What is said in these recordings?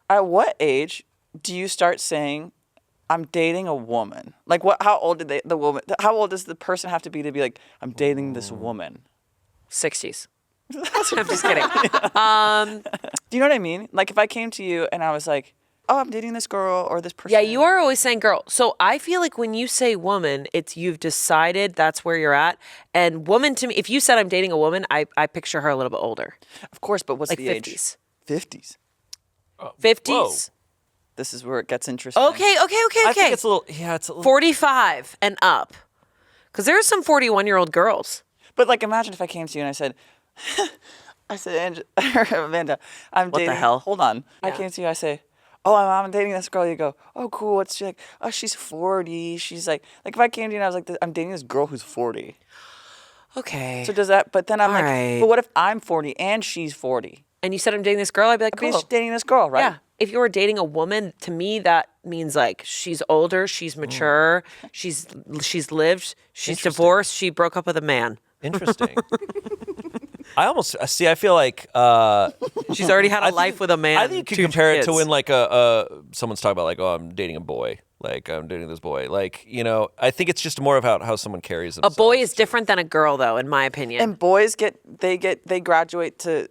At what age do you start saying, I'm dating a woman? Like, what? How old did the woman? How old does the person have to be like, I'm dating this woman? 60s. I'm just kidding. Do you know what I mean? Like, if I came to you and I was like, oh, I'm dating this girl or this person. Yeah, you are always saying girl. So I feel like when you say woman, it's you've decided that's where you're at. And woman to me, if you said I'm dating a woman, I picture her a little bit older. Of course, but what's Like the 50s. age? 50s. 50s? This is where it gets interesting. Okay. I think it's a little, it's a little. 45 and up. Because there are some 41-year-old girls. But like, imagine if I came to you and I said, Amanda, I'm dating. What the hell? Hold on. I Yeah. came to you, I say, oh, I'm dating this girl. You go, oh, cool. What's she like? Oh, she's 40. She's like if I came to you and I was like, I'm dating this girl who's 40. Okay. So does that, but then I'm like, Alright. but what if I'm 40 and she's 40? And you said I'm dating this girl, I'd be like, I mean, cool. she's dating this girl, right? Yeah. If you were dating a woman, to me that means like she's older, she's mature, she's lived, she's divorced, she broke up with a man. Interesting. I feel like She's already had a life with a man. I think you could 2 compare it to kids. when like someone's talking about like, oh, I'm dating a boy. Like, I'm dating this boy. Like, I think it's just more about how someone carries a themselves. boy is different than a girl, though, in my opinion. And boys they graduate to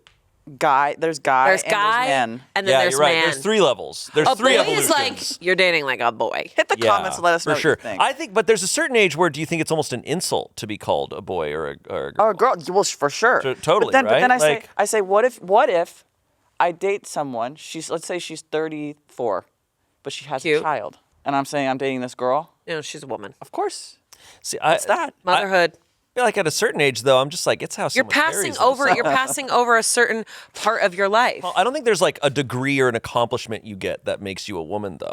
guy. There's guy. There's and guy, There's men. and then Yeah, there's you're right. man. There's 3 levels. There's a 3 boy evolutions. is like you're dating like a boy. Hit the comments and let us know for what sure. you think. I think, but there's a certain age where do you think it's almost an insult to be called a boy or a girl? Oh, a girl. Well, for sure. Totally, But then right? I say, what if I date someone? Let's say she's 34, but she has Cute. a child, and I'm saying I'm dating this girl. She's a woman. Of course. See, What's that? Motherhood. I feel like at a certain age, though, I'm just like, it's how You're someone passing carries over. themselves. You're passing over a certain part of your life. Well, I don't think there's like a degree or an accomplishment you get that makes you a woman, though.